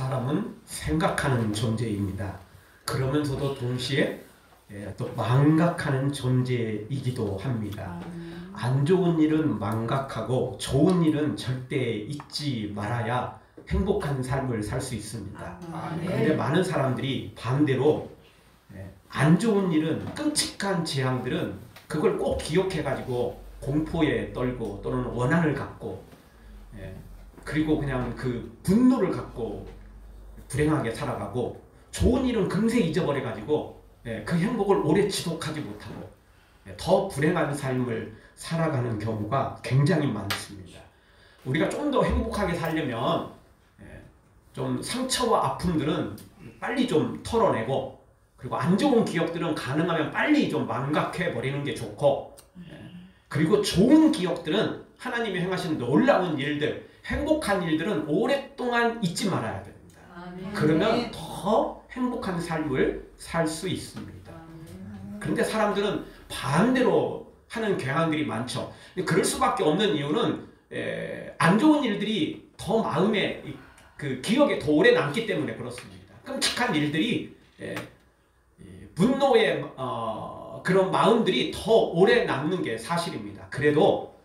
사람은 생각하는 존재입니다. 그러면서도 동시에 또 망각하는 존재이기도 합니다. 안 좋은 일은 망각하고 좋은 일은 절대 잊지 말아야 행복한 삶을 살 수 있습니다. 그런데 많은 사람들이 반대로 안 좋은 일은, 끔찍한 재앙들은 그걸 꼭 기억해가지고 공포에 떨고 또는 원한을 갖고 그리고 그냥 그 분노를 갖고 불행하게 살아가고, 좋은 일은 금세 잊어버려가지고 그 행복을 오래 지속하지 못하고 더 불행한 삶을 살아가는 경우가 굉장히 많습니다. 우리가 좀 더 행복하게 살려면 좀 상처와 아픔들은 빨리 좀 털어내고, 그리고 안 좋은 기억들은 가능하면 빨리 좀 망각해 버리는 게 좋고, 그리고 좋은 기억들은 하나님이 행하신 놀라운 일들, 행복한 일들은 오랫동안 잊지 말아야 됩니다. 그러면 더 행복한 삶을 살 수 있습니다. 그런데 사람들은 반대로 하는 경향들이 많죠. 그럴 수밖에 없는 이유는 안 좋은 일들이 더 마음에, 그 기억에 더 오래 남기 때문에 그렇습니다. 끔찍한 일들이, 분노의 그런 마음들이 더 오래 남는 게 사실입니다. 그래도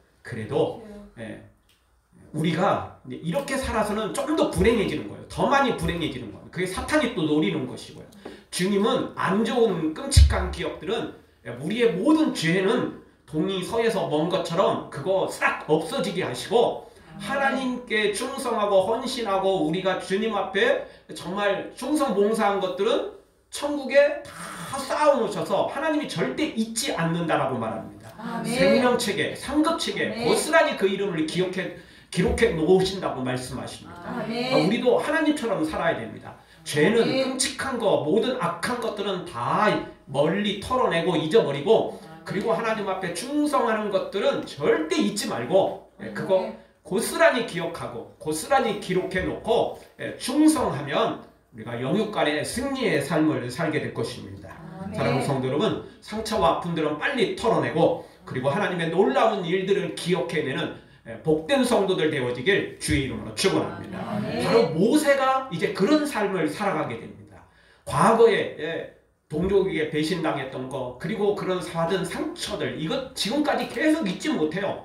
우리가 이렇게 살아서는 좀 더 불행해지는 거예요. 더 많이 불행해지는 거예요. 그게 사탄이 또 노리는 것이고요. 주님은 안 좋은 끔찍한 기억들은, 우리의 모든 죄는 동이 서에서 먼 것처럼 그거 싹 없어지게 하시고, 하나님께 충성하고 헌신하고 우리가 주님 앞에 정말 충성봉사한 것들은 천국에 다 쌓아놓으셔서 하나님이 절대 잊지 않는다라고 말합니다. 생명책에, 상급책에 고스란히 그 이름을 기록해 놓으신다고 말씀하십니다. 우리도 하나님처럼 살아야 됩니다. 죄는, 끔찍한 거, 모든 악한 것들은 다 멀리 털어내고 잊어버리고, 그리고 하나님 앞에 충성하는 것들은 절대 잊지 말고 그거 고스란히 기억하고 고스란히 기록해 놓고 충성하면 우리가 영육간의 승리의 삶을 살게 될 것입니다. 사랑하는 성도 여러분, 상처와 아픔들은 빨리 털어내고, 그리고 하나님의 놀라운 일들을 기억해내는 복된 성도들 되어지길 주의 이름으로 축원합니다. 바로 모세가 이제 그런 삶을 살아가게 됩니다. 과거에 동족에게 배신당했던 거, 그리고 그런 받은 상처들, 이것 지금까지 계속 잊지 못해요.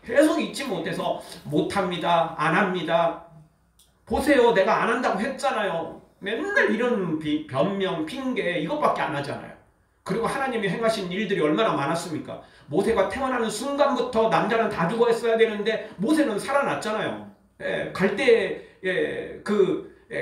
계속 잊지 못해서 못합니다, 안 합니다. 보세요, 내가 안 한다고 했잖아요. 맨날 이런 변명, 핑계 이것밖에 안 하잖아요. 그리고 하나님이 행하신 일들이 얼마나 많았습니까? 모세가 태어나는 순간부터 남자는 다 죽어있어야 되는데 모세는 살아났잖아요. 갈대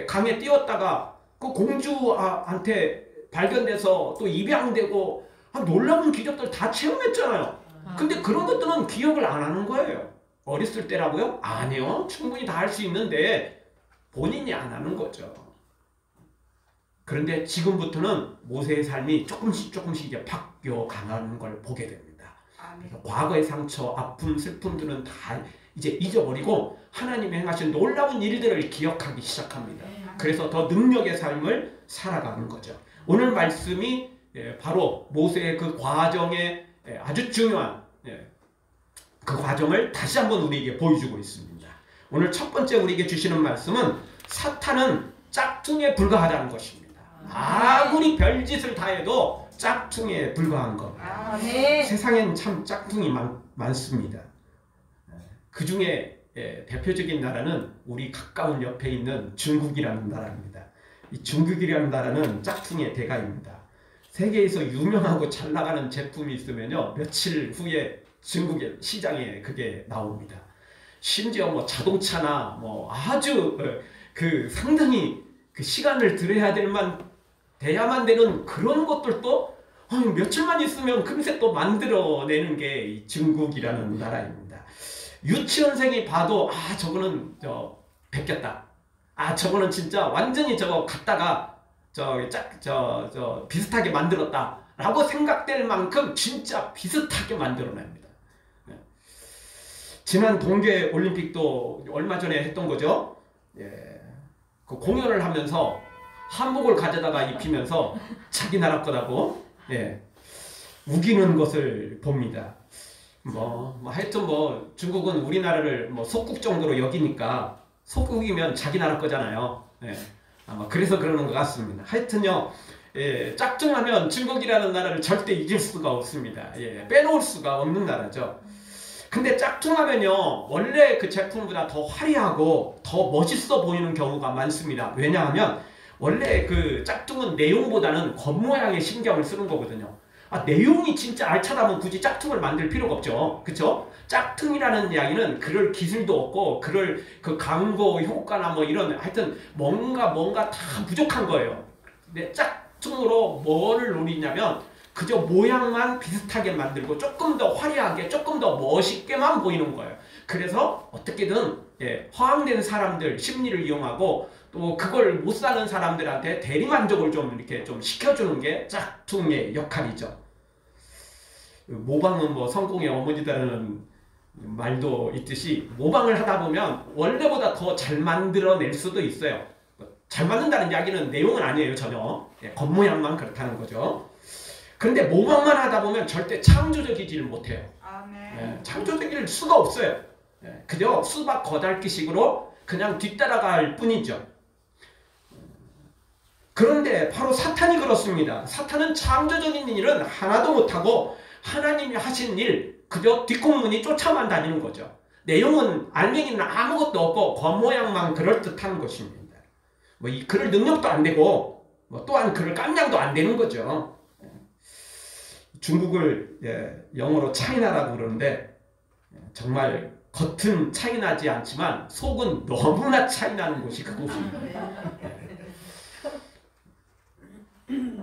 강에 뛰었다가 그 공주한테 발견돼서 또 입양되고 놀라운 기적들 다 체험했잖아요. 근데 그런 것들은 기억을 안 하는 거예요. 어렸을 때라고요? 아니요. 충분히 다 할 수 있는데 본인이 안 하는 거죠. 그런데 지금부터는 모세의 삶이 조금씩 이제 바뀌어 가는 걸 보게 됩니다. 그래서 과거의 상처, 아픔, 슬픔들은 다 이제 잊어버리고 하나님이 행하신 놀라운 일들을 기억하기 시작합니다. 그래서 더 능력의 삶을 살아가는 거죠. 오늘 말씀이 바로 모세의 그 과정에 아주 중요한 그 과정을 다시 한번 우리에게 보여주고 있습니다. 오늘 첫 번째 우리에게 주시는 말씀은 사탄은 짝퉁에 불과하다는 것입니다. 아무리 별짓을 다 해도 짝퉁에 불과한 것. 세상엔 참 짝퉁이 많습니다. 그 중에 대표적인 나라는 우리 가까운 옆에 있는 중국이라는 나라입니다. 이 중국이라는 나라는 짝퉁의 대가입니다. 세계에서 유명하고 잘 나가는 제품이 있으면요, 며칠 후에 중국의 시장에 그게 나옵니다. 심지어 뭐 자동차나 뭐 아주 상당히 그 시간을 들여야 돼야만 되는 그런 것들도 며칠만 있으면 금세 또 만들어내는 게 이 중국이라는 나라입니다. 유치원생이 봐도 저거는 베꼈다. 저거는 진짜 완전히 저거 갖다가 비슷하게 만들었다 라고 생각될 만큼 진짜 비슷하게 만들어냅니다. 지난 동계올림픽도 얼마 전에 했던 거죠. 그 공연을 하면서 한복을 가져다가 입히면서 자기 나라 거라고 우기는 것을 봅니다. 하여튼 중국은 우리나라를 속국 정도로 여기니까 소국이면 자기 나라 거잖아요. 예. 아마 그래서 그러는 것 같습니다. 하여튼요, 예, 짝퉁하면 중국이라는 나라를 절대 잊을 수가 없습니다. 예, 빼놓을 수가 없는 나라죠. 근데 짝퉁하면요, 원래 그 제품보다 더 화려하고 더 멋있어 보이는 경우가 많습니다. 왜냐하면 원래 그 짝퉁은 내용보다는 겉모양에 신경을 쓰는 거거든요. 내용이 진짜 알차다면 굳이 짝퉁을 만들 필요가 없죠. 그쵸? 짝퉁이라는 이야기는 그럴 기술도 없고, 그럴 그 광고 효과나 뭐 이런, 하여튼 뭔가 다 부족한 거예요. 근데 짝퉁으로 뭐를 노리냐면, 그저 모양만 비슷하게 만들고 조금 더 화려하게, 조금 더 멋있게만 보이는 거예요. 그래서 어떻게든 허황된 사람들 심리를 이용하고, 또 그걸 못 사는 사람들한테 대리만족을 좀 이렇게 좀 시켜주는 게 짝퉁의 역할이죠. 모방은 뭐 성공의 어머니다라는 말도 있듯이, 모방을 하다 보면 원래보다 더 잘 만들어낼 수도 있어요. 잘 만든다는 이야기는 내용은 아니에요, 전혀. 겉모양만 그렇다는 거죠. 그런데 모방만 하다 보면 절대 창조적이지를 못해요. 창조적일 수가 없어요. 그저 수박 거달기식으로 그냥 뒤따라갈 뿐이죠. 그런데 바로 사탄이 그렇습니다. 사탄은 창조적인 일은 하나도 못하고 하나님이 하신 일 그저 뒷공문이 쫓아만 다니는 거죠. 내용은 알맹이는 아무것도 없고 겉모양만 그럴듯한 것입니다. 뭐 그럴 능력도 안 되고 뭐 또한 그럴 깜냥도 안 되는 거죠. 중국을 영어로 차이나라고 그러는데, 정말 겉은 차이나지 않지만 속은 너무나 차이나는 곳이 그곳입니다.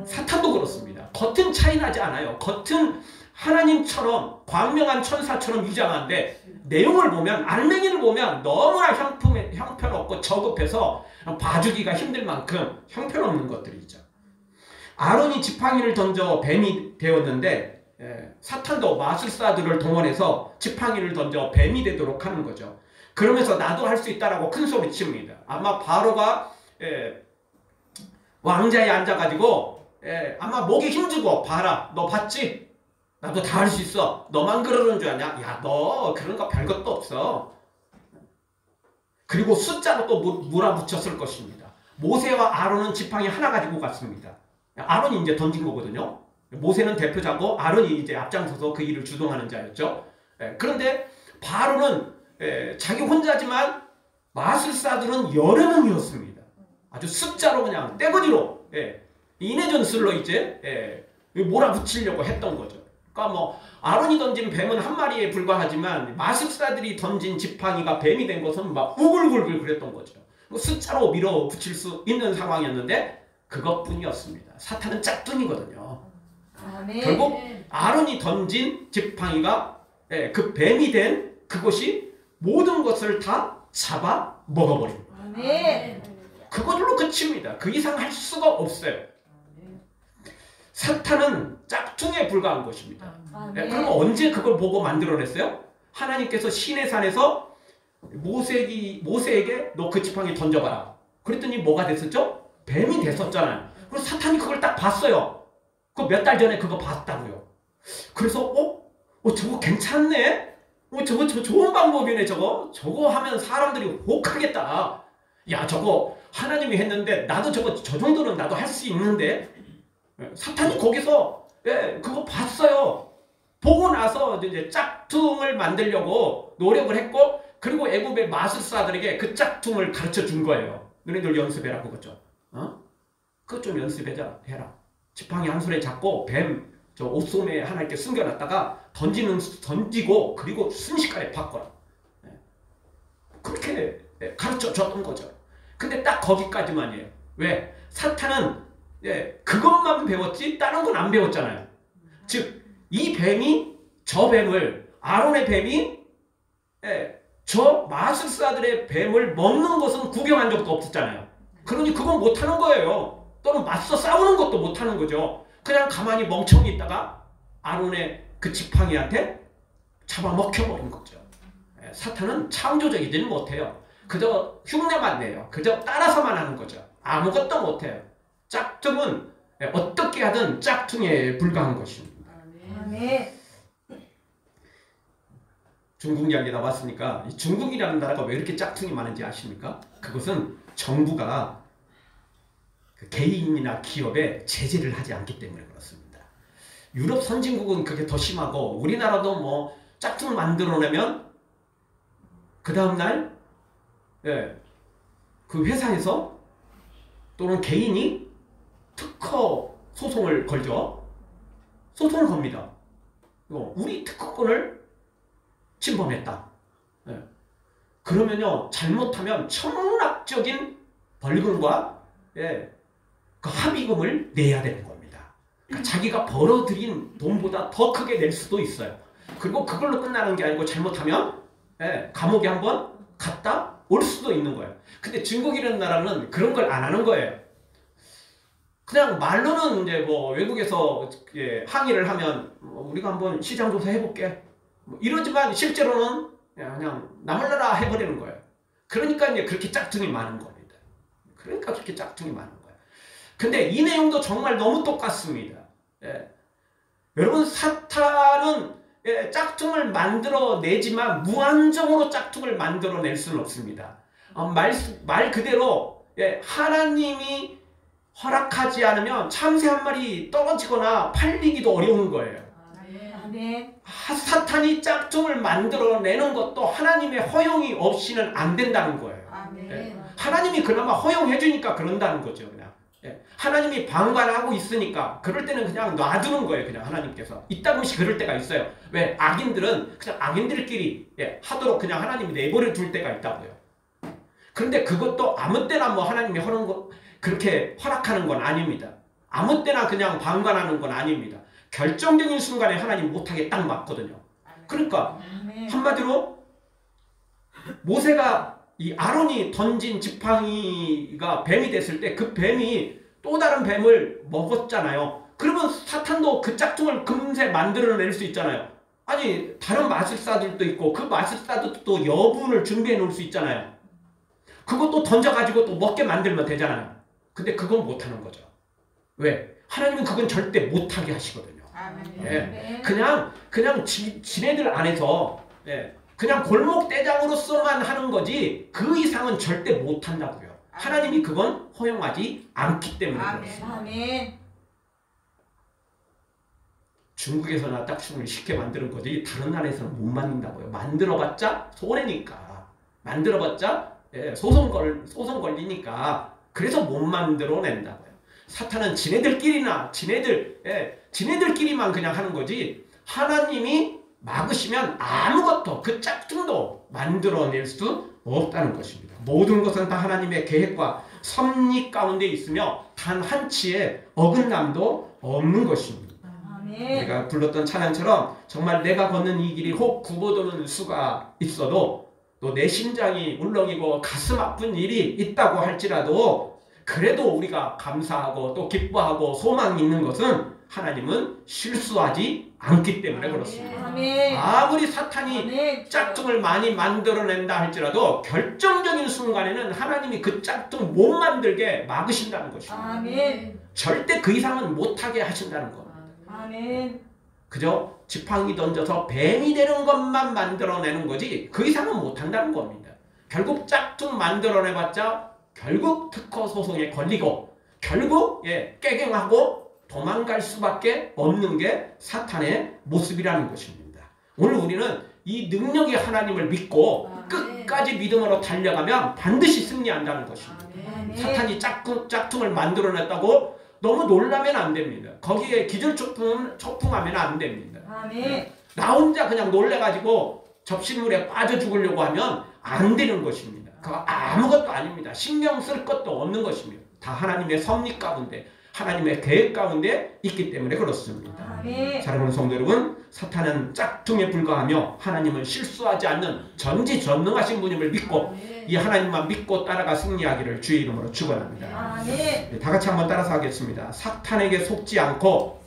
사탄도 그렇습니다. 겉은 차이나지 않아요. 겉은 하나님처럼 광명한 천사처럼 위장한데, 내용을 보면, 알맹이를 보면 너무나 형편없고 저급해서 봐주기가 힘들 만큼 형편없는 것들이죠. 아론이 지팡이를 던져 뱀이 되었는데, 사탄도 마술사들을 동원해서 지팡이를 던져 뱀이 되도록 하는 거죠. 그러면서 나도 할 수 있다라고 큰 소리 칩니다. 아마 바로가 왕자에 앉아가지고 아마 목에 힘주고, 봐라, 너 봤지? 나도 다 할 수 있어. 너만 그러는 줄 아냐? 야, 너 그런 거 별것도 없어. 그리고 숫자로 또 몰아붙였을 것입니다. 모세와 아론은 지팡이 하나 가지고 갔습니다. 아론이 이제 던진 거거든요. 모세는 대표자고 아론이 이제 앞장서서 그 일을 주동하는 자였죠. 그런데 바로는 자기 혼자지만 마술사들은 여러 명이었습니다. 아주 숫자로 그냥 떼거지로 인해전술로 이제 몰아붙이려고 했던 거죠. 그러니까 뭐 아론이 던진 뱀은 한 마리에 불과하지만 마술사들이 던진 지팡이가 뱀이 된 것은 막 우글우글 그랬던 거죠. 숫자로 밀어붙일 수 있는 상황이었는데 그것뿐이었습니다. 사탄은 짝퉁이거든요. 결국 아론이 던진 지팡이가 그 뱀이 된 그것이 모든 것을 다 잡아 먹어버립니다. 그걸로 그칩니다. 그 이상 할 수가 없어요. 사탄은 짝퉁에 불과한 것입니다. 그럼 언제 그걸 보고 만들어냈어요? 하나님께서 시내 산에서 모세에게 너 그 지팡이 던져봐라. 그랬더니 뭐가 됐었죠? 뱀이 됐었잖아요. 그래서 사탄이 그걸 딱 봤어요. 그 몇 달 전에 그거 봤다고요. 그래서 저거 괜찮네? 저거 좋은 방법이네. 저거 하면 사람들이 혹하겠다. 야, 저거 하나님이 했는데 나도 저 정도는 나도 할 수 있는데. 사탄이 거기서 그거 봤어요. 보고 나서 이제 짝퉁을 만들려고 노력을 했고, 그리고 애굽의 마술사들에게 그 짝퉁을 가르쳐 준 거예요. 너네들 연습해라 그거죠. 그거 좀 해라. 지팡이 한 손에 잡고 뱀 저 옷소매에 하나 이렇게 숨겨놨다가 던지고 그리고 순식간에 바꿔라. 그렇게 가르쳐 줬던 거죠. 근데 딱 거기까지만이에요. 왜? 사탄은 그것만 배웠지 다른 건 안 배웠잖아요. 즉 이 뱀이 저 뱀을 아론의 뱀이 저 마술사들의 뱀을 먹는 것은 구경한 적도 없었잖아요. 그러니 그건 못하는 거예요. 또는 맞서 싸우는 것도 못하는 거죠. 그냥 가만히 멍청이 있다가 아론의 그 지팡이한테 잡아먹혀버린 거죠. 사탄은 창조적이지는 못해요. 그저 흉내만 내요. 그저 따라서만 하는 거죠. 아무것도 못해요. 짝퉁은 어떻게 하든 짝퉁에 불과한 것입니다. 중국 이야기 나왔으니까 이 중국이라는 나라가 왜 이렇게 짝퉁이 많은지 아십니까? 그것은 정부가 그 개인이나 기업에 제재를 하지 않기 때문에 그렇습니다. 유럽 선진국은 그게 더 심하고 우리나라도 뭐 짝퉁 만들어내면 그 다음날 그 회사에서 또는 개인이 특허 소송을 걸죠. 소송을 겁니다. 우리 특허권을 침범했다. 그러면요 잘못하면 천문학적인 벌금과 그 합의금을 내야 되는 겁니다. 그러니까 자기가 벌어들인 돈보다 더 크게 낼 수도 있어요. 그리고 그걸로 끝나는 게 아니고 잘못하면 감옥에 한번 갔다 올 수도 있는 거예요. 근데 중국이라는 나라는 그런 걸 안 하는 거예요. 그냥 말로는 이제 뭐 외국에서 항의를 하면 우리가 한번 시장 조사 해볼게 이러지만 실제로는 그냥 나몰라라 해버리는 거예요. 그러니까 이제 그렇게 짝퉁이 많은 겁니다. 그러니까 그렇게 짝퉁이 많은 거예요. 근데 이 내용도 정말 너무 똑같습니다. 여러분 사탄은 짝퉁을 만들어내지만 무한정으로 짝퉁을 만들어낼 수는 없습니다. 말 그대로 하나님이 허락하지 않으면 참새 한 마리 떨어지거나 팔리기도 어려운 거예요. 사탄이 짝퉁을 만들어내는 것도 하나님의 허용이 없이는 안 된다는 거예요. 하나님이 그나마 허용해 주니까 그런다는 거죠. 그냥 하나님이 방관하고 있으니까 그럴 때는 그냥 놔두는 거예요. 그냥 하나님께서 이따금씩 그럴 때가 있어요. 왜? 악인들은 그냥 악인들끼리 하도록 그냥 하나님이 내버려 둘 때가 있다고요. 그런데 그것도 아무 때나 뭐 하나님이 그렇게 허락하는 건 아닙니다. 아무 때나 그냥 방관하는 건 아닙니다. 결정적인 순간에 하나님 못하게 딱 맞거든요. 그러니까 한마디로 모세가 이 아론이 던진 지팡이가 뱀이 됐을 때 그 뱀이 또 다른 뱀을 먹었잖아요. 그러면 사탄도 그 짝퉁을 금세 만들어낼 수 있잖아요. 아니 다른 마술사들도 있고 그 마술사도 또 여분을 준비해 놓을 수 있잖아요. 그것도 던져가지고 또 먹게 만들면 되잖아요. 근데 그건 못하는 거죠. 왜? 하나님은 그건 절대 못하게 하시거든요. 그냥 지네들 안에서 그냥 골목대장으로서만 하는 거지 그 이상은 절대 못한다고요. 하나님이 그건 허용하지 않기 때문에 그렇습니다. 중국에서나 짝퉁을 쉽게 만드는 거지 다른 나라에서는 못 만든다고요. 만들어봤자 손해니까. 만들어봤자 소송 걸리니까 그래서 못 만들어낸다고요. 사탄은 지네들끼리만 그냥 하는 거지 하나님이 막으시면 아무것도 그 짝퉁도 만들어낼 수 없다는 것입니다. 모든 것은 다 하나님의 계획과 섭리 가운데 있으며 단 한치의 어긋남도 없는 것입니다. 우리가 불렀던 찬양처럼 정말 내가 걷는 이 길이 혹 굽어도는 수가 있어도 또 내 심장이 울렁이고 가슴 아픈 일이 있다고 할지라도 그래도 우리가 감사하고 또 기뻐하고 소망이 있는 것은 하나님은 실수하지 않기 때문에 그렇습니다. 아무리 사탄이 짝퉁을 많이 만들어낸다 할지라도 결정적인 순간에는 하나님이 그 짝퉁 못 만들게 막으신다는 것입니다. 절대 그 이상은 못하게 하신다는 것. 그저 지팡이 던져서 뱀이 되는 것만 만들어내는 거지 그 이상은 못한다는 겁니다. 결국 짝퉁 만들어내봤자 결국 특허 소송에 걸리고 결국 깨갱하고 도망갈 수밖에 없는 게 사탄의 모습이라는 것입니다. 오늘 우리는 이 능력의 하나님을 믿고 끝까지 믿음으로 달려가면 반드시 승리한다는 것입니다. 사탄이 짝퉁을 만들어냈다고 너무 놀라면 안 됩니다. 거기에 기절초풍하면 안 됩니다. 나 혼자 그냥 놀래가지고 접시물에 빠져 죽으려고 하면 안 되는 것입니다. 그거 아무것도 아닙니다. 신경 쓸 것도 없는 것입니다. 다 하나님의 섭리 가운데 하나님의 계획 가운데 있기 때문에 그렇습니다. 사랑하는 성도 여러분, 사탄은 짝퉁에 불과하며 하나님은 실수하지 않는 전지전능하신 분임을 믿고 이 하나님만 믿고 따라가 승리하기를 주의 이름으로 축원합니다. 다 같이 한번 따라서 하겠습니다. 사탄에게 속지 않고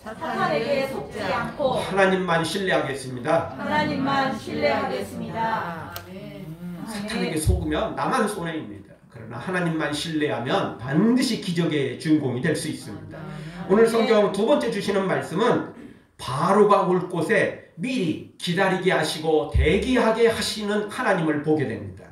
하나님만 신뢰하겠습니다. 사탄에게 속으면 나만 손해입니다. 그러나 하나님만 신뢰하면 반드시 기적의 주인공이 될 수 있습니다. 오늘 성경 두 번째 주시는 말씀은 바로가 올 곳에 미리 기다리게 하시고 대기하게 하시는 하나님을 보게 됩니다.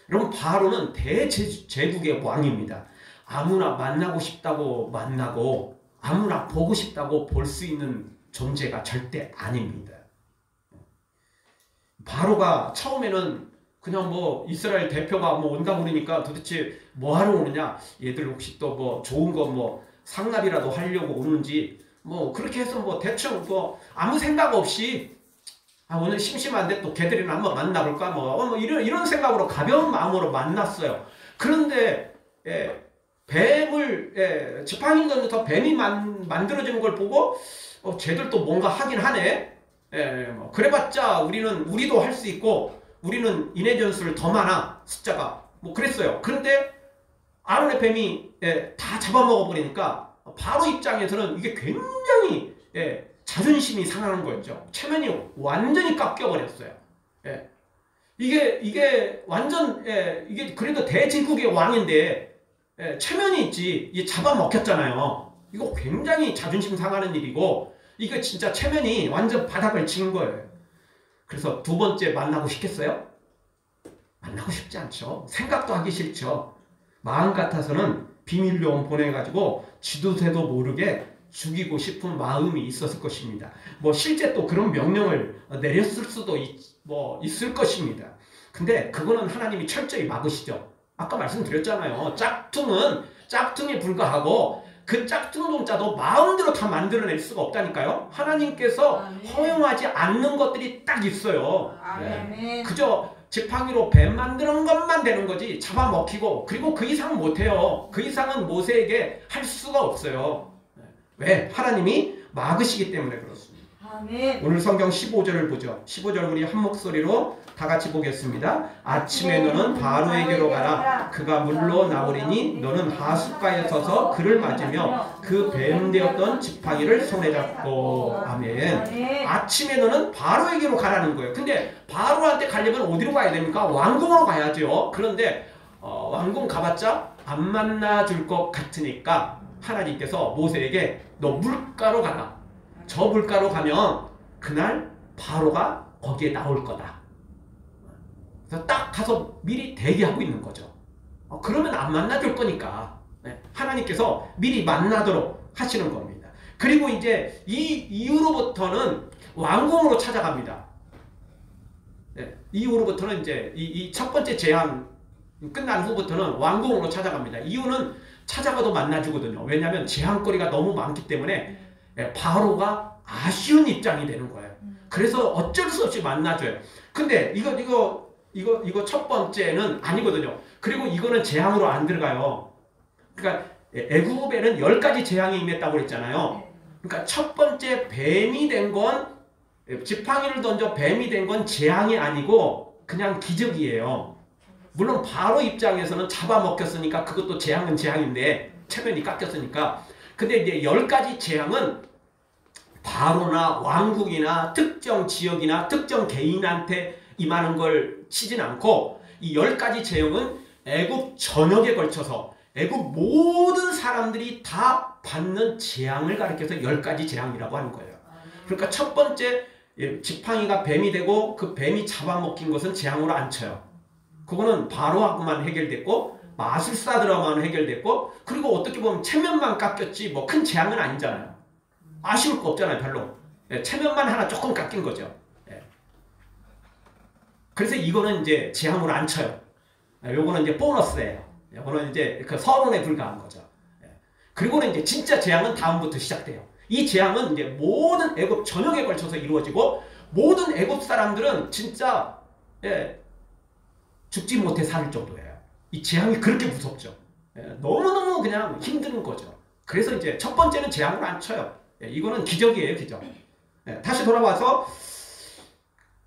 여러분, 바로는 대제국의 왕입니다. 아무나 만나고 싶다고 만나고 아무나 보고 싶다고 볼 수 있는 존재가 절대 아닙니다. 바로가 처음에는 그냥 뭐 이스라엘 대표가 뭐 온다 그러니까 도대체 뭐 하러 오느냐, 얘들 혹시 또 뭐 좋은 거 뭐 상납이라도 하려고 오는지 뭐 그렇게 해서 뭐 대충 뭐 아무 생각 없이 오늘 심심한데 또 걔들이나 한번 만나볼까 뭐 이런 생각으로 가벼운 마음으로 만났어요. 그런데 뱀을 지팡이 던져서 뱀이 만들어지는 걸 보고 쟤들도 뭔가 하긴 하네. 뭐 그래봤자 우리도 할 수 있고 우리는 인해 전술 더 많아 숫자가 뭐 그랬어요. 그런데 아론의 뱀이 다 잡아먹어 버리니까 바로 입장에서는 이게 굉장히 자존심이 상하는 거였죠. 체면이 완전히 깎여 버렸어요. 이게 완전 이게 그래도 대제국의 왕인데 체면이 있지, 이게 잡아먹혔잖아요. 이거 굉장히 자존심 상하는 일이고 이거 진짜 체면이 완전 바닥을 치는 거예요. 그래서 두 번째 만나고 싶겠어요? 만나고 싶지 않죠. 생각도 하기 싫죠. 마음 같아서는 비밀요원 보내가지고 지도새도 모르게 죽이고 싶은 마음이 있었을 것입니다. 뭐 실제 또 그런 명령을 내렸을 수도 있을 것입니다. 근데 그거는 하나님이 철저히 막으시죠. 아까 말씀드렸잖아요. 짝퉁에 불과하고 그 짝퉁동자도 마음대로 다 만들어낼 수가 없다니까요. 하나님께서 허용하지 않는 것들이 딱 있어요. 그저 지팡이로 뱀 만드는 것만 되는 거지 잡아먹히고 그리고 그 이상 못해요. 그 이상은 모세에게 할 수가 없어요. 왜? 하나님이 막으시기 때문에 그렇습니다. 아멘. 오늘 성경 15절을 보죠. 15절 우리 한 목소리로 다 같이 보겠습니다. 아침에 너는 바로에게로 가라. 그가 물로 나오리니 너는 하숫가에 서서 그를 맞으며 그 뱀 되었던 지팡이를 손에 잡고. 아멘. 아침에 너는 바로에게로 가라는 거예요. 근데 바로한테 가려면 어디로 가야 됩니까? 왕궁으로 가야죠. 그런데 왕궁 가봤자 안 만나줄 것 같으니까 하나님께서 모세에게 너 물가로 가라. 저 물가로 가면 그날 바로가 거기에 나올 거다. 그래서 딱 가서 미리 대기하고 있는 거죠. 그러면 안 만나줄 거니까 하나님께서 미리 만나도록 하시는 겁니다. 그리고 이제 이 이후로부터는 왕궁으로 찾아갑니다. 이후로부터는 이제 이 첫 번째 재앙 끝난 후부터는 왕궁으로 찾아갑니다. 이유는 찾아가도 만나주거든요. 왜냐하면 재앙거리가 너무 많기 때문에 바로가 아쉬운 입장이 되는 거예요. 그래서 어쩔 수 없이 만나줘요. 근데 이거 첫 번째는 아니거든요. 그리고 이거는 재앙으로 안 들어가요. 그러니까 애굽에는 10가지 재앙이 임했다고 그랬잖아요. 그러니까 첫 번째 뱀이 된 건 지팡이를 던져 뱀이 된 건 재앙이 아니고 그냥 기적이에요. 물론 바로 입장에서는 잡아먹혔으니까 그것도 재앙은 재앙인데 체면이 깎였으니까. 근데 이제 10가지 재앙은 바로나 왕국이나 특정 지역이나 특정 개인한테 임하는 걸 치진 않고 이 10가지 재앙은 애굽 전역에 걸쳐서 애굽 모든 사람들이 다 받는 재앙을 가리켜서 10가지 재앙이라고 하는 거예요. 그러니까 첫 번째 지팡이가 뱀이 되고 그 뱀이 잡아먹힌 것은 재앙으로 안 쳐요. 그거는 바로하고만 해결됐고 마술사들하고만 해결됐고 그리고 어떻게 보면 체면만 깎였지 뭐 큰 재앙은 아니잖아요. 아쉬울 거 없잖아요. 별로. 체면만 하나 조금 깎인 거죠. 그래서 이거는 이제 재앙으로 안 쳐요. 요거는 이제 보너스예요. 요거는 이제 그 서론에 불과한 거죠. 그리고는 이제 진짜 재앙은 다음부터 시작돼요. 이 재앙은 이제 모든 애굽 전역에 걸쳐서 이루어지고 모든 애굽 사람들은 진짜 죽지 못해 살 정도예요. 이 재앙이 그렇게 무섭죠. 너무너무 그냥 힘든 거죠. 그래서 이제 첫 번째는 재앙으로 안 쳐요. 이거는 기적이에요, 기적. 다시 돌아와서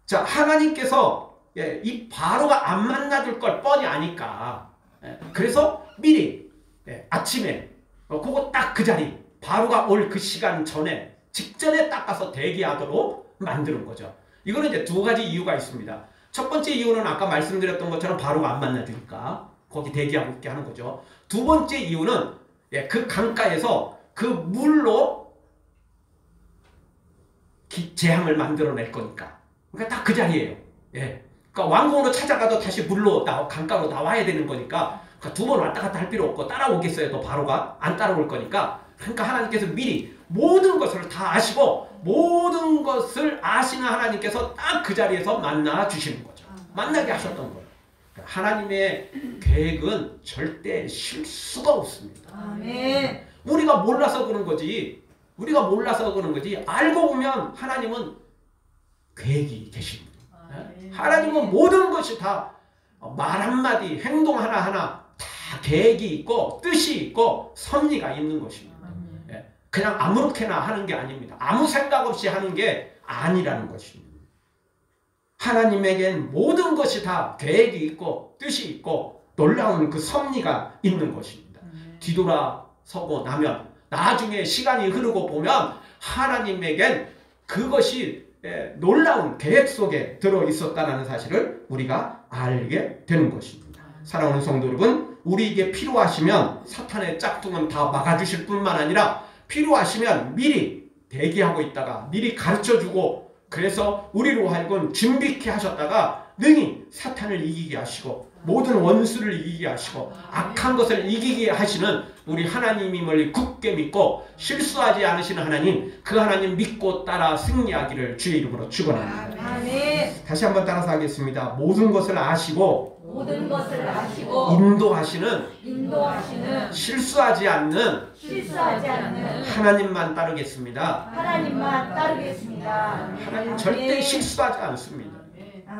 자, 하나님께서 이 바로가 안 만나줄 걸 뻔히 아니까 그래서 미리 아침에 그거 딱 그 자리 바로가 올 그 시간 전에 직전에 딱 가서 대기하도록 만드는 거죠. 이거는 이제 두 가지 이유가 있습니다. 첫 번째 이유는 아까 말씀드렸던 것처럼 바로가 안 만나주니까 거기 대기하고 있게 하는 거죠. 두 번째 이유는 그 강가에서 그 물로 재앙을 만들어낼 거니까. 그러니까 딱 그 자리예요. 예. 그러니까 왕궁으로 찾아가도 다시 물로 강가로 나와야 되는 거니까, 그러니까 두 번 왔다 갔다 할 필요 없고 따라오겠어요. 또 바로가 안 따라올 거니까. 그러니까 하나님께서 미리 모든 것을 다 아시고 모든 것을 아시는 하나님께서 딱 그 자리에서 만나 주시는 거죠. 만나게 하셨던 거예요. 하나님의 계획은 절대 실수가 없습니다. 아멘. 우리가 몰라서 그런 거지. 우리가 몰라서 그런 거지. 알고 보면 하나님은 계획이 계십니다. 하나님은 모든 것이 다 말 한마디, 행동 하나하나 다 계획이 있고 뜻이 있고 섭리가 있는 것입니다. 그냥 아무렇게나 하는 게 아닙니다. 아무 생각 없이 하는 게 아니라는 것입니다. 하나님에겐 모든 것이 다 계획이 있고 뜻이 있고 놀라운 그 섭리가 있는 것입니다. 뒤돌아서고 나면 나중에 시간이 흐르고 보면 하나님에겐 그것이 놀라운 계획 속에 들어 있었다는 사실을 우리가 알게 되는 것입니다. 사랑하는 성도 여러분, 우리에게 필요하시면 사탄의 짝퉁은 다 막아주실 뿐만 아니라 필요하시면 미리 대기하고 있다가 미리 가르쳐주고, 그래서 우리로 하여금 준비케 하셨다가 능히 사탄을 이기게 하시고 모든 원수를 이기게 하시고 악한 것을 이기게 하시는 우리 하나님임을 굳게 믿고 실수하지 않으시는 하나님, 그 하나님 믿고 따라 승리하기를 주의 이름으로 축원합니다. 아멘. 다시 한번 따라서 하겠습니다. 모든 것을 아시고 모든 것을 아시고 인도하시는 실수하지 않는 하나님만 따르겠습니다. 하나님만 따르겠습니다. 하나님 절대 실수하지 않습니다.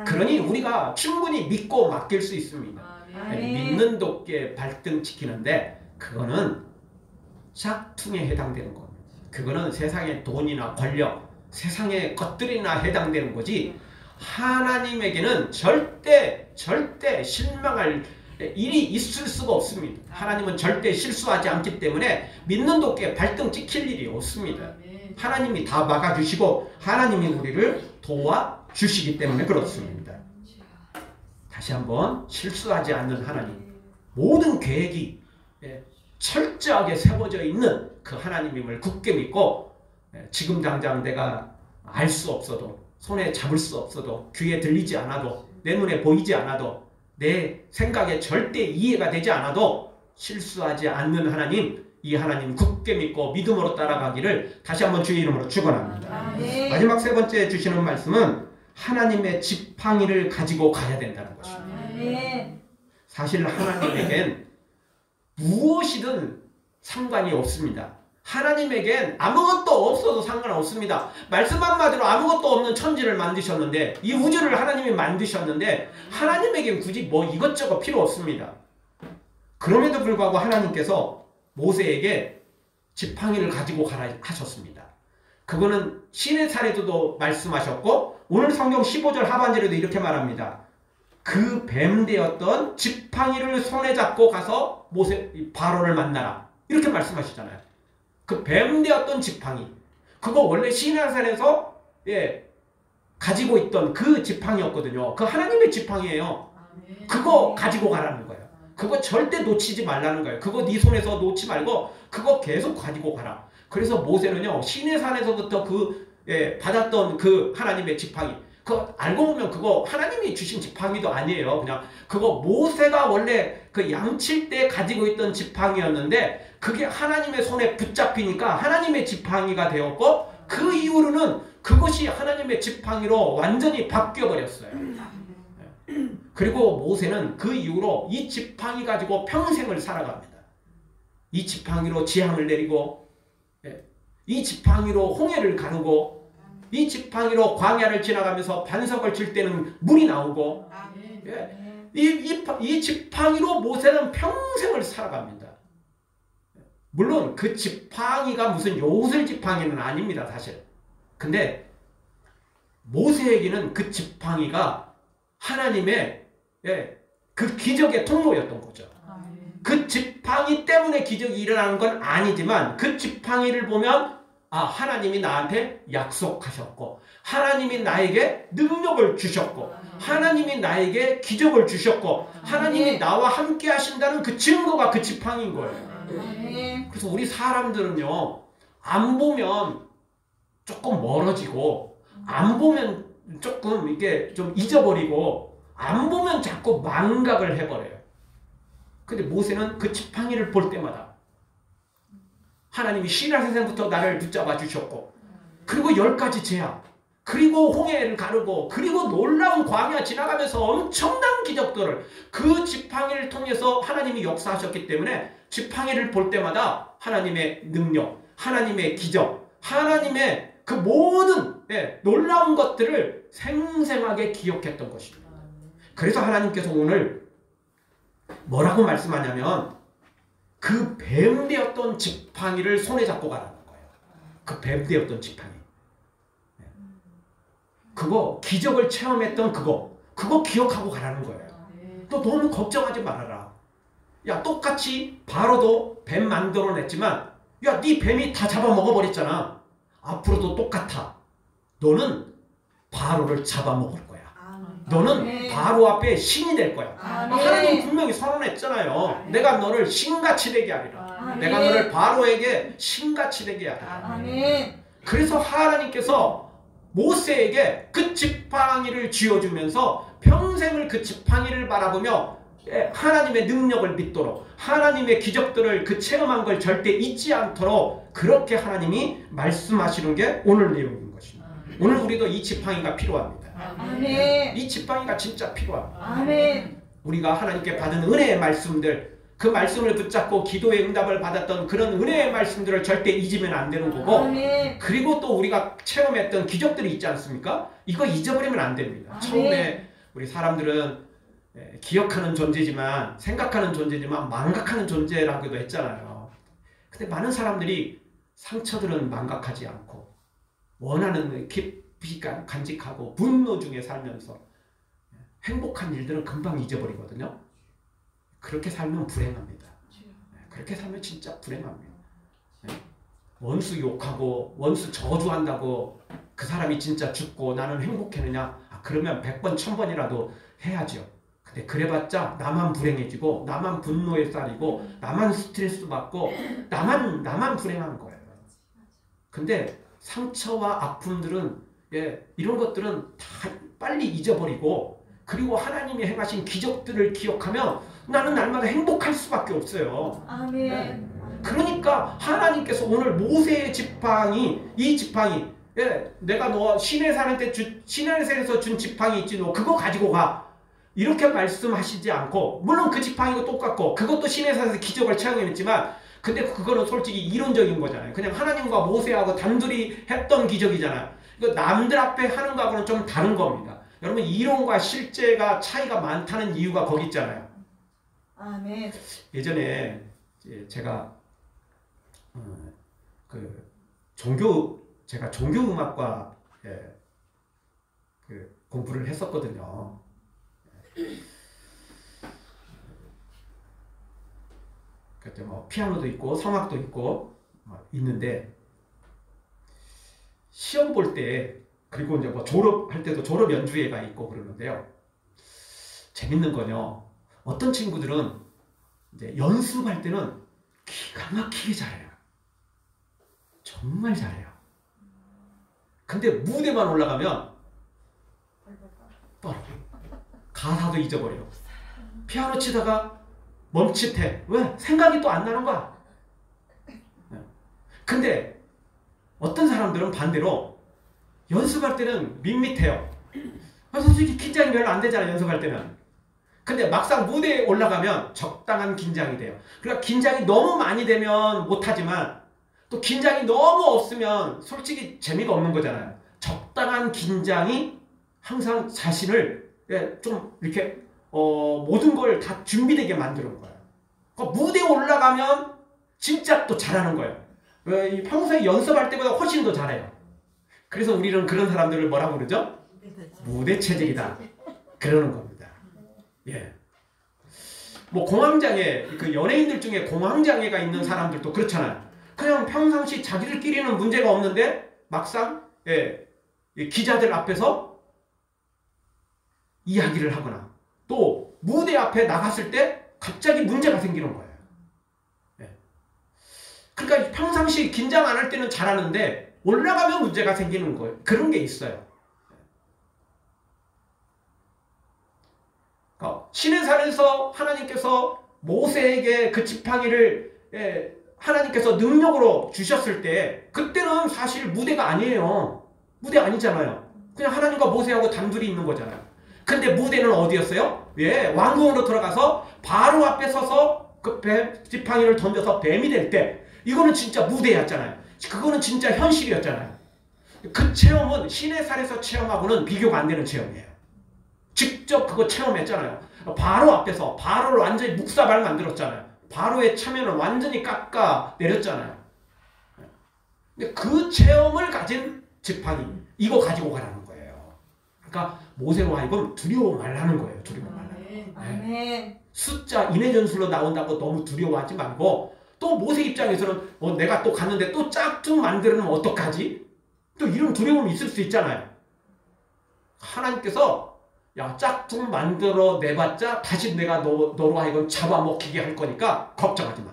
그러니 우리가 충분히 믿고 맡길 수 있습니다. 믿는 돕게 발등 지키는데 그거는 짝퉁에 해당되는 겁니다. 그거는 세상의 돈이나 권력, 세상의 것들이나 해당되는 거지, 하나님에게는 절대 실망할 일이 있을 수가 없습니다. 하나님은 절대 실수하지 않기 때문에 믿는 돕게 발등 찍힐 일이 없습니다. 하나님이 다 막아주시고 하나님이 우리를 도와주시기 때문에 그렇습니다. 다시 한번, 실수하지 않는 하나님, 모든 계획이 철저하게 세워져 있는 그 하나님임을 굳게 믿고, 지금 당장 내가 알 수 없어도, 손에 잡을 수 없어도, 귀에 들리지 않아도, 내 눈에 보이지 않아도, 내 생각에 절대 이해가 되지 않아도 실수하지 않는 하나님, 이 하나님 굳게 믿고 믿음으로 따라가기를 다시 한번 주의 이름으로 축원합니다. 마지막 세 번째 주시는 말씀은 하나님의 지팡이를 가지고 가야 된다는 것입니다. 사실 하나님에겐 무엇이든 상관이 없습니다. 하나님에겐 아무것도 없어도 상관없습니다. 말씀 한마디로 아무것도 없는 천지를 만드셨는데, 이 우주를 하나님이 만드셨는데 하나님에겐 굳이 뭐 이것저것 필요 없습니다. 그럼에도 불구하고 하나님께서 모세에게 지팡이를 가지고 가라 하셨습니다. 그거는 신의 사례도 말씀하셨고 오늘 성경 15절 하반절에도 이렇게 말합니다. 그 뱀 되었던 지팡이를 손에 잡고 가서 바로를 만나라, 이렇게 말씀하시잖아요. 그 뱀 되었던 지팡이, 그거 원래 시내산에서 가지고 있던 그 지팡이였거든요. 그 하나님의 지팡이에요. 그거 가지고 가라는 거예요. 그거 절대 놓치지 말라는 거예요. 그거 네 손에서 놓지 말고 그거 계속 가지고 가라. 그래서 모세는요, 시내산에서부터 받았던 그 하나님의 지팡이, 그거 알고 보면 그거 하나님이 주신 지팡이도 아니에요. 그냥 그거 모세가 원래 그 양칠 때 가지고 있던 지팡이였는데 그게 하나님의 손에 붙잡히니까 하나님의 지팡이가 되었고, 그 이후로는 그것이 하나님의 지팡이로 완전히 바뀌어버렸어요. 그리고 모세는 그 이후로 이 지팡이 가지고 평생을 살아갑니다. 이 지팡이로 지향을 내리고, 이 지팡이로 홍해를 가르고, 이 지팡이로 광야를 지나가면서 반석을 칠 때는 물이 나오고, 이 지팡이로 모세는 평생을 살아갑니다. 물론 그 지팡이가 무슨 요술 지팡이는 아닙니다, 사실. 근데 모세에게는 그 지팡이가 하나님의 그 기적의 통로였던 거죠. 그 지팡이 때문에 기적이 일어나는 건 아니지만 그 지팡이를 보면 하나님이 나한테 약속하셨고, 하나님이 나에게 능력을 주셨고, 하나님이 나에게 기적을 주셨고, 하나님이 나와 함께 하신다는 그 증거가 그 지팡이인 거예요. 그래서 우리 사람들은요, 안 보면 조금 멀어지고 안 보면 조금 이게 좀 잊어버리고 안 보면 자꾸 망각을 해버려요. 근데 모세는 그 지팡이를 볼 때마다 하나님이 시라세상부터 나를 붙잡아 주셨고 그리고 10가지 재앙 그리고 홍해를 가르고 그리고 놀라운 광야 지나가면서 엄청난 기적들을 그 지팡이를 통해서 하나님이 역사하셨기 때문에 지팡이를 볼 때마다 하나님의 능력, 하나님의 기적, 하나님의 그 모든 놀라운 것들을 생생하게 기억했던 것입니다. 그래서 하나님께서 오늘 뭐라고 말씀하냐면 그 뱀되었던 지팡이를 손에 잡고 가라는 거예요. 그 뱀되었던 지팡이. 그거 기적을 체험했던 그거 기억하고 가라는 거예요. 또 너무 걱정하지 말아라. 야 똑같이 바로도 뱀 만들어냈지만 야 네 뱀이 다 잡아먹어버렸잖아. 앞으로도 똑같아. 너는 바로를 잡아먹을 거야. 너는 바로 앞에 신이 될 거야. 하나님 분명히 선언했잖아요. 내가 너를 신같이 되게 하리라. 내가 너를 바로에게 신같이 되게 하리라. 그래서 하나님께서 모세에게 그 지팡이를 쥐어주면서 평생을 그 지팡이를 바라보며 하나님의 능력을 믿도록 하나님의 기적들을 그 체험한 걸 절대 잊지 않도록 그렇게 하나님이 말씀하시는 게 오늘 내용인 것입니다. 오늘 우리도 이 지팡이가 필요합니다. 이 지팡이가 진짜 필요합니다. 우리가 하나님께 받은 은혜의 말씀들 그 말씀을 붙잡고 기도의 응답을 받았던 그런 은혜의 말씀들을 절대 잊으면 안 되는 거고 그리고 또 우리가 체험했던 기적들이 있지 않습니까? 이거 잊어버리면 안 됩니다. 처음에 우리 사람들은 기억하는 존재지만 생각하는 존재지만 망각하는 존재라고도 했잖아요. 근데 많은 사람들이 상처들은 망각하지 않고 원하는 깊이 간직하고 분노 중에 살면서 행복한 일들은 금방 잊어버리거든요. 그렇게 살면 불행합니다. 그렇게 살면 진짜 불행합니다. 원수 욕하고 원수 저주한다고 그 사람이 진짜 죽고 나는 행복했느냐? 그러면 100번 1000번이라도 해야죠. 근데 그래봤자 나만 불행해지고 나만 분노에 쌓이고 나만 스트레스 받고 나만 불행한 거예요. 근데 상처와 아픔들은 이런 것들은 다 빨리 잊어버리고 그리고 하나님이 행하신 기적들을 기억하면 나는 날마다 행복할 수밖에 없어요. 그러니까 하나님께서 오늘 모세의 지팡이 이 지팡이 내가 너 시내산에서 준 지팡이 있지 너 그거 가지고 가 이렇게 말씀하시지 않고 물론 그 지팡이도 똑같고 그것도 시내산에서 기적을 체험했지만 근데 그거는 솔직히 이론적인 거잖아요. 그냥 하나님과 모세하고 단둘이 했던 기적이잖아요. 이거 남들 앞에 하는 거하고는 좀 다른 겁니다. 여러분 이론과 실제가 차이가 많다는 이유가 거기 있잖아요. 예전에 제가 제가 종교음악과 공부를 했었거든요. 그때 뭐 피아노도 있고 성악도 있고 있는데 시험 볼 때 그리고 이제 뭐 졸업할 때도 졸업 연주회가 있고 그러는데요. 재밌는 건요. 어떤 친구들은 이제 연습할 때는 기가 막히게 잘해요. 정말 잘해요. 근데 무대만 올라가면 떨어. 가사도 잊어버려. 피아노 치다가 멈칫해. 왜? 생각이 또 안 나는 거야. 근데 어떤 사람들은 반대로 연습할 때는 밋밋해요. 솔직히 긴장이 별로 안 되잖아요. 연습할 때는. 근데 막상 무대에 올라가면 적당한 긴장이 돼요. 그러니까 긴장이 너무 많이 되면 못하지만 또 긴장이 너무 없으면 솔직히 재미가 없는 거잖아요. 적당한 긴장이 항상 자신을 좀 이렇게 모든 걸 다 준비되게 만드는 거예요. 그러니까 무대에 올라가면 진짜 또 잘하는 거예요. 평소에 연습할 때보다 훨씬 더 잘해요. 그래서 우리는 그런 사람들을 뭐라고 그러죠? 무대체질이다. 그러는 겁니다. 예. 뭐 공황장애, 그 연예인들 중에 공황장애가 있는 사람들도 그렇잖아요. 그냥 평상시 자기들끼리는 문제가 없는데 막상 기자들 앞에서 이야기를 하거나 또 무대 앞에 나갔을 때 갑자기 문제가 생기는 거예요. 그러니까 평상시 긴장 안 할 때는 잘하는데 올라가면 문제가 생기는 거예요. 그런 게 있어요. 시내산에서 하나님께서 모세에게 그 지팡이를 하나님께서 능력으로 주셨을 때 그때는 사실 무대가 아니에요. 무대 아니잖아요. 그냥 하나님과 모세하고 단둘이 있는 거잖아요. 근데 무대는 어디였어요? 왕궁으로 들어가서 바로 앞에 서서 그 지팡이를 던져서 뱀이 될 때 이거는 진짜 무대였잖아요. 그거는 진짜 현실이었잖아요. 그 체험은 시내산에서 체험하고는 비교가 안 되는 체험이에요. 직접 그거 체험했잖아요. 바로 앞에서 바로를 완전히 묵사발 만들었잖아요. 바로의 참여는 완전히 깎아 내렸잖아요. 근데 그 체험을 가진 지팡이 이거 가지고 가라는 거예요. 그러니까 모세로 하여금 두려워 말라는 거예요. 두려워 말라는 거예요. 숫자 인해 전술로 나온다고 너무 두려워하지 말고 또 모세 입장에서는 내가 또 갔는데 또 짝퉁 만들면 어떡하지? 또 이런 두려움이 있을 수 있잖아요. 하나님께서 야 짝퉁 만들어 내봤자 다시 내가 너로 하여금 잡아먹히게 할 거니까 걱정하지 마.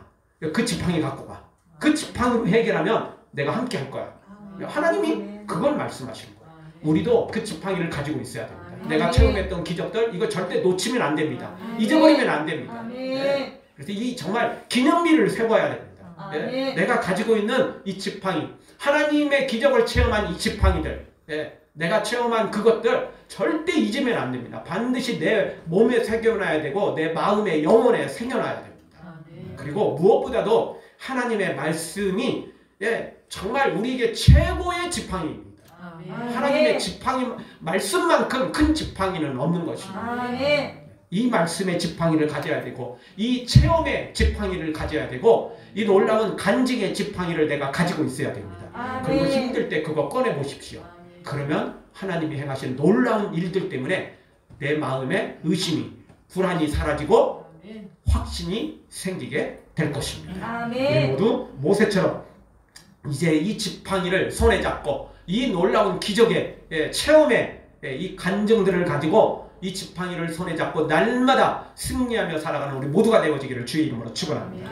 그 지팡이 갖고 가. 그 지팡이로 해결하면 내가 함께 할 거야. 하나님이 그걸 말씀하시는 거예요. 우리도 그 지팡이를 가지고 있어야 됩니다. 내가 체험했던 기적들 이거 절대 놓치면 안 됩니다. 잊어버리면 안 됩니다. 네. 그래서 이 정말 기념비를 세워야 됩니다. 네. 내가 가지고 있는 이 지팡이 하나님의 기적을 체험한 이 지팡이들 내가 체험한 그것들 절대 잊으면 안 됩니다. 반드시 내 몸에 새겨놔야 되고 내 마음에 영혼에 새겨놔야 됩니다. 그리고 무엇보다도 하나님의 말씀이 정말 우리에게 최고의 지팡이입니다. 하나님의 지팡이 말씀만큼 큰 지팡이는 없는 것입니다. 이 말씀의 지팡이를 가져야 되고 이 체험의 지팡이를 가져야 되고 이 놀라운 간증의 지팡이를 내가 가지고 있어야 됩니다. 그리고 힘들 때 그거 꺼내 보십시오. 그러면 하나님이 행하신 놀라운 일들 때문에 내 마음에 의심이 불안이 사라지고 확신이 생기게 될 것입니다. 우리 모두 모세처럼 이제 이 지팡이를 손에 잡고 이 놀라운 기적의 체험의 이 간증들을 가지고 이 지팡이를 손에 잡고 날마다 승리하며 살아가는 우리 모두가 되어지기를 주의 이름으로 축원합니다.